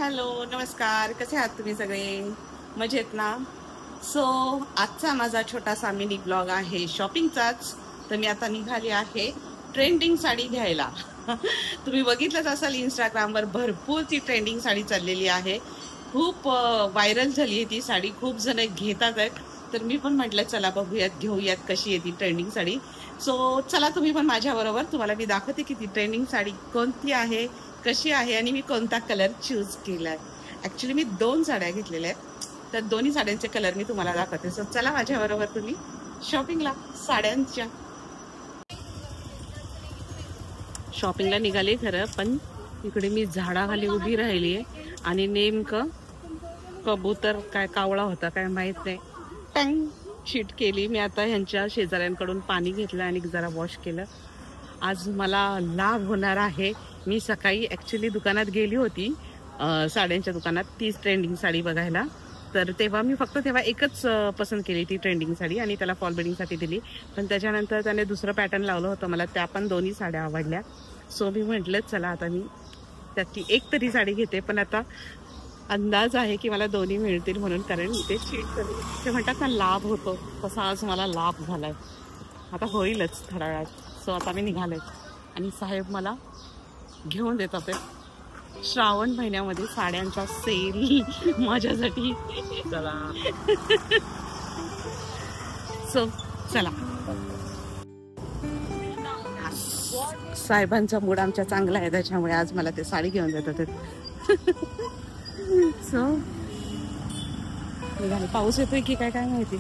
Hello नमस्कार, कसे आहात तुम्ही सगळे? मजेत ना? सो आजचा माझा छोटासा मिनी ब्लॉग आहे शॉपिंगचाच. तर मी आता निघाली आहे ट्रेंडिंग साडी घ्यायला. तुम्ही बघितलंच असाल इंस्टाग्रामवर भरपूर ती ट्रेंडिंग साडी चाललेली आहे. खूप व्हायरल झाली आहे ती साडी, खूप जण घेतात आहेत. तर मी पण म्हटलं चला बघूयात, घेऊयात कशी आहे ती ट्रेंडिंग साडी. सो चला तुम्ही पण माझ्याबरोबर, तुम्हाला मी दाखवते की ती ट्रेंडिंग साडी कोणती आहे, कशी आहे आणि मी कोणता कलर चूज केलाय. ऍक्च्युली मी 2 साड्या घेतलेल्या आहेत, तर दोन्ही साड्यांचे कलर मी तुम्हाला दाखवते. सो चला माझ्याबरोबर तुम्ही शॉपिंगला, साड्यांच्या शॉपिंगला निघाले खरं, पण इकडे मी झाडाखाली उभी राहिली आहे आणि नेमकं कबूतर काय कावळा होता काय माहित नाही, टँग शीट केली. मी आता ह्यांच्या शेजाऱ्यांकडून पाणी घेतलं आणि जरा वॉश केलं. आज मला लाभ होणार आहे. मी सकाळी ॲक्च्युली दुकानात गेली होती, साड्यांच्या दुकानात, तीच ट्रेंडिंग साडी बघायला. तर तेव्हा मी फक्त एकच पसंत केली ती ट्रेंडिंग साडी आणि त्याला फॉल बेडिंगसाठी दिली. पण त्याच्यानंतर त्याने दुसरं पॅटर्न लावलं होतं मला, त्या पण दोन्ही साड्या आवडल्या. सो मी म्हटलं चला आता मी त्याची एक तरी साडी घेते. पण आता अंदाज आहे की मला दोन्ही मिळतील म्हणून, कारण ते ते म्हणतात ना लाभ होतो, तसा आज मला लाभ झालाय. आता होईलच थोड्या वेळात. सो आता मी निघाले आणि साहेब मला घेऊन देतात ते श्रावण महिन्यामध्ये साड्यांचा सेल माझ्यासाठी. चला सो चला, साहेबांचा मूड आमच्या चांगला आहे, त्याच्यामुळे आज मला ते साडी घेऊन देतात. सो निघाले. पाऊस येतोय की काय काय माहिती.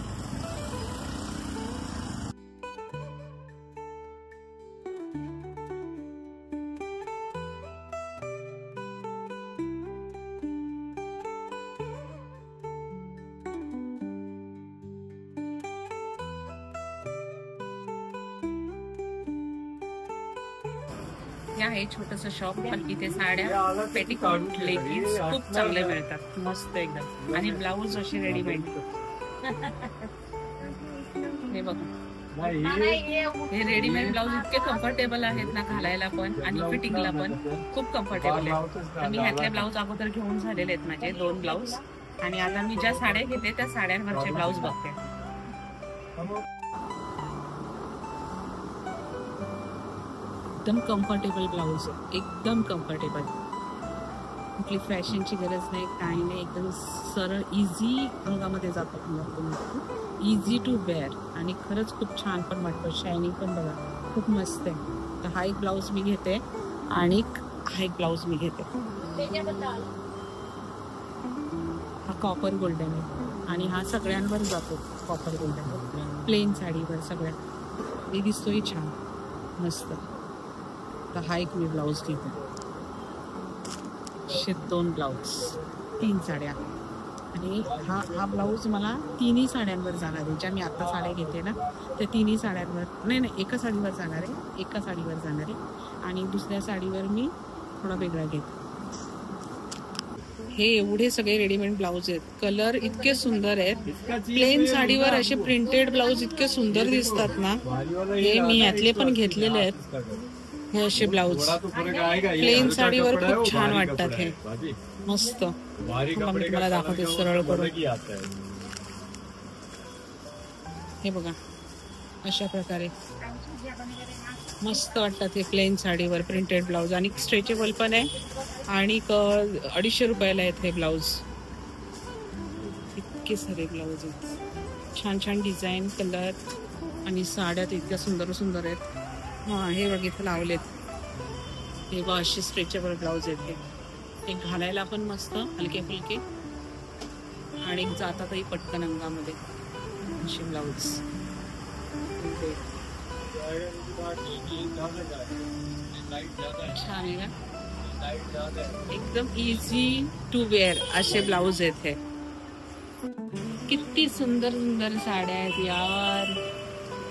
आहे छोटस शॉप, पण इथे साड्या, पेटीकोट, लेगिन्स खूप चांगले मिळतात, मस्त एकदम. आणि ब्लाऊज असे रेडीमेड. हे बघा, हे रेडीमेड ब्लाऊज इतके कम्फर्टेबल आहेत ना घालायला पण आणि फिटिंगला पण खूप कम्फर्टेबल आहे. मी ह्यातले ब्लाऊज अगोदर घेऊन झालेले आहेत माझे 2 ब्लाऊज, आणि आता मी ज्या साड्या घेते त्या साड्यांवरचे ब्लाऊज बघते. एकदम कम्फर्टेबल ब्लाऊज, एकदम कम्फर्टेबल, कुठली फॅशनची गरज नाही, काही नाही, एकदम सरळ इझी अंगामध्ये जातो, इझी टू वेअर. आणि खरंच खूप छान पण वाटतं, शायनिंग पण बघा खूप मस्त आहे. तर हा एक ब्लाऊज मी घेते आणि हा एक ब्लाऊज मी घेते. हा कॉपर गोल्डन आहे आणि हा सगळ्यांवर जातो कॉपर गोल्डन, प्लेन साडीवर सगळ्या. हे दिसतोही छान मस्त. तर हा एक मी ब्लाऊज घेते, 2 ब्लाऊज, 3 साड्या. आणि हा ब्लाऊज मला 3ही साड्यांवर जाणार आहे. ज्या मी आता साड्या घेते ना त्या 3ही साड्यांवर, नाही एका साडीवर जाणार आहे, एका साडीवर जाणार आहे आणि दुसऱ्या साडीवर मी थोडा वेगळा घेते. हे एवढे सगळे रेडीमेड ब्लाऊज आहेत, कलर इतके सुंदर आहेत. प्लेन साडीवर असे प्रिंटेड ब्लाऊज इतके सुंदर दिसतात ना. हे मी ह्यातले पण घेतलेले आहेत, हे असे ब्लाऊज प्लेन साडीवर खूप छान वाटतात. हे मस्त, तुम्हाला दाखवते सरळ करून. हे बघा अशा प्रकारे मस्त वाटतात हे प्लेन साडीवर प्रिंटेड ब्लाऊज. आणि स्ट्रेचेबल पण आहे आणि 250 रुपयाला आहेत हे ब्लाऊज. इतके सारे ब्लाऊज आहेत, छान छान डिझाईन, कलर आणि साड्या इतक्या सुंदर सुंदर आहेत. हां हे बघितलं लावलेत, हे बघ असे स्ट्रेचेबल ब्लाऊज आहेत. हे घालायला पण मस्त, हलके फुलके आणि जातातही पटकन अंगामध्ये असे ब्लाऊज. छान आहे ना, एकदम इझी टू वेअर असे ब्लाऊज आहेत. हे किती सुंदर सुंदर साड्या आहेत यार.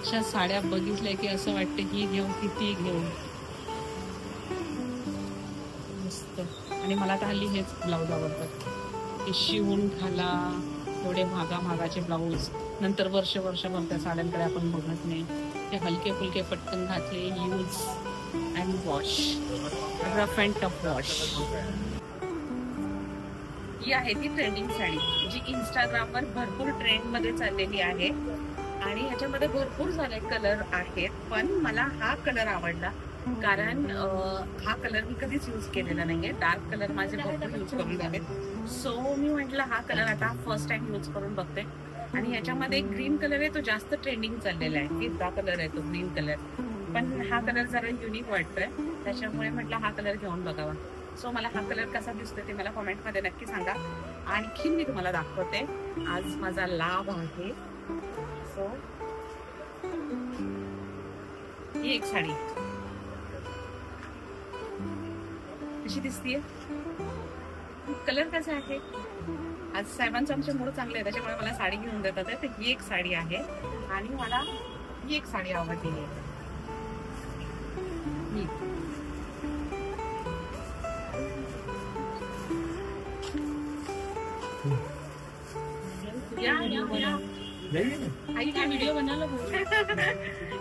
अशा साड्या बघितल्या की असं वाटतं की घेऊ, किती घेऊ, मस्त. आणि मला तर हल्ली हेच ब्लाऊज आवडतात, हे शिवून घाला, थोडे महागाचे ब्लाऊज, नंतर वर्षभर त्या साड्यांकडे आपण बघत नाही. ते हलके फुलके पटकन घातले, use and wash, rough and tough wash. ही आहे ती ट्रेंडिंग साडी जी इंस्टाग्रामवर भरपूर ट्रेंडमध्ये चाललेली आहे आणि ह्याच्यामध्ये भरपूर सारे कलर आहेत, पण मला हा कलर आवडला कारण हा कलर मी कधीच यूज केलेला नाहीये. डार्क कलर माझे भरपूर यूज करून झाले, सो मी म्हटलं हा कलर आता फर्स्ट टाइम यूज करून बघते. आणि ह्याच्यामध्ये ग्रीन कलर आहे, तो जास्त ट्रेंडिंग चाललेला आहे. हिरवा कलर आहे तो ग्रीन कलर, पण हा कलर जरा युनिक वाटतोय, त्याच्यामुळे म्हटलं हा कलर घेऊन बघावा. सो मला हा कलर कसा दिसतोय ते मला कमेंटमध्ये नक्की सांगा. आणखी मी तुम्हाला दाखवते आज माझा लाभ आहे. सो ही एक साडी कशी दिसतीये, कलर कसा आहे. आज साहेबांचं आमचे मूड चांगले आहे, त्याच्यामुळे मला साडी घेऊन देतात. तर ही एक साडी आहे आणि मला ही एक साडी आवडलेली आहे. आई का व्हिडिओ बनायला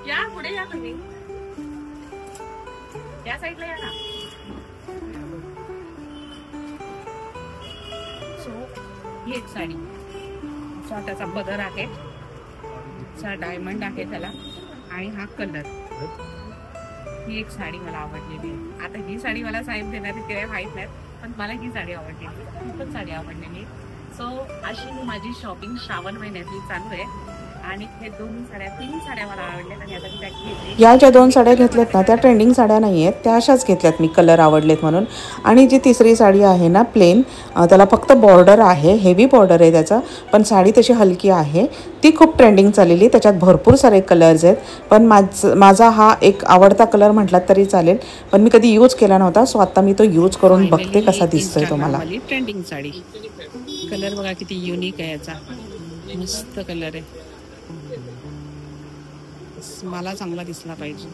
या पुढे या तुम्ही, या साईडला या ना. सो ही एक साडी, त्याचा पदर आहे, डायमंड आहे त्याला आणि हा कलर. ही एक साडी मला आवडलेली आहे. आता ही साडी मला साहेब देणार ते काय माहित नाही, पण मला ही साडी आवडलेली, ही पण साडी आवडलेली. सो अशी माझी शॉपिंग श्रावण महिन्यातली चालू आहे आणि हे तीन साड्या मला आवडल्यात आणि आता मी त्या घेतली. या ज्या 2 साड्या घेतल्यात ना त्या ट्रेंडिंग साड्या नाही आहेत, त्या अशाच घेतल्यात मी, कलर आवडलेत म्हणून. आणि जी तिसरी साडी आहे ना प्लेन, त्याला फक्त बॉर्डर आहे, हेवी बॉर्डर आहे त्याचा, पण साडी तशी हलकी आहे, ती खूप ट्रेंडिंग चाललेली. त्याच्यात भरपूर सारे कलर्स आहेत, पण माझा हा एक आवडता कलर म्हटलात तरी चालेल, पण मी कधी यूज केला नव्हता. सो आता मी तो यूज करून बघते कसा दिसतोय तो मला. ट्रेंडिंग साडी, कलर बघा किती युनिक आहे याचा, मस्त कलर आहे, मला चांगला दिसला पाहिजे.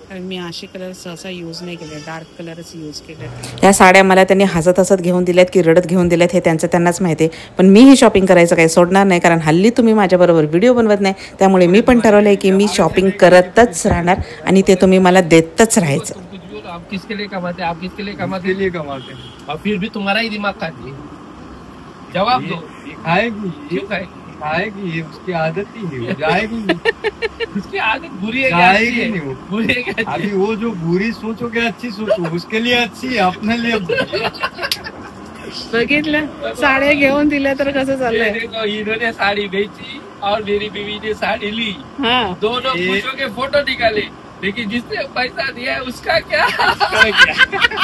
कारण मी असे कलर सहसा यूज नाही केले, डार्क कलरच यूज केले. या साड्या मला त्यांनी हसत हसत घेऊन दिल्यात की रडत घेऊन दिल्यात हे त्यांनाच माहिती आहे, पण मी ही शॉपिंग करायचं काही सोडणार नाही. कारण हल्ली तुम्ही माझ्याबरोबर व्हिडिओ बनवत नाही, त्यामुळे मी पण ठरवलंय की मी शॉपिंग करतच राहणार आणि ते तुम्ही मला देतच राहायचं. आप किसके लिए कमाते, आप किसके लिए कमाते, लिए कमाते, और फिर भी तुम्हारा ही दिमाग खाती है. जवाब दो. खाएगी, क्यों खाएगी? खाएगी, ये उसकी आदत ही नहीं, जाएगी. उसकी आदत बुरी है, जाएगी नहीं, बुरी है. अभी वो जो बुरी सोचोगे अच्छी सोचो, उसके लिए अच्छी, अपने लिए. बघितलं, साड्या घेऊन दिल्या तर कसं चाललंय. इन्होंने साड़ी बेची और मेरी बीवी ने साड़ी ली, दोनों खुशों के फोटो निकाले, लेकिन जिसने पैसा दिया है उसका क्या,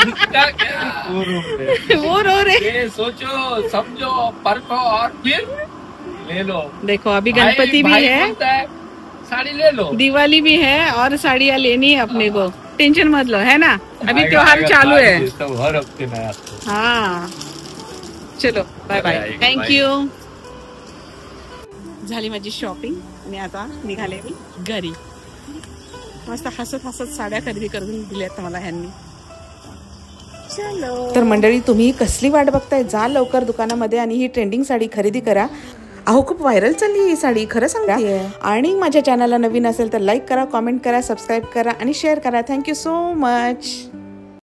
उसका क्या, वो रो रहे. सोचो समझो परखो और फिर ले लो. देखो अभी गणपति भी है, साड़ी ले लो, दिवाली भी है और साड़ियाँ लेनी है अपने को. टेंशन मत लो, है ना, अभी त्योहार चालू है. हर हफ्ते नया. हाँ चलो बाय बाय, थँक्यू. झाली माझी शॉपिंग आणि आता निघाले मी घरी. मस्त हसत हसत साड्या खरेदी करून दिल्यात मला ह्यांनी. तर मंडळी, तुम्ही कसली वाट बघताय, जा लवकर दुकानामध्ये आणि ही ट्रेंडिंग साडी खरेदी करा. अहो खूप व्हायरल चालली ही साडी, खरं सांगते. आणि माझ्या चॅनलला नवीन असेल तर लाईक करा, कॉमेंट करा, सबस्क्राईब करा आणि शेअर करा. Thank you so much.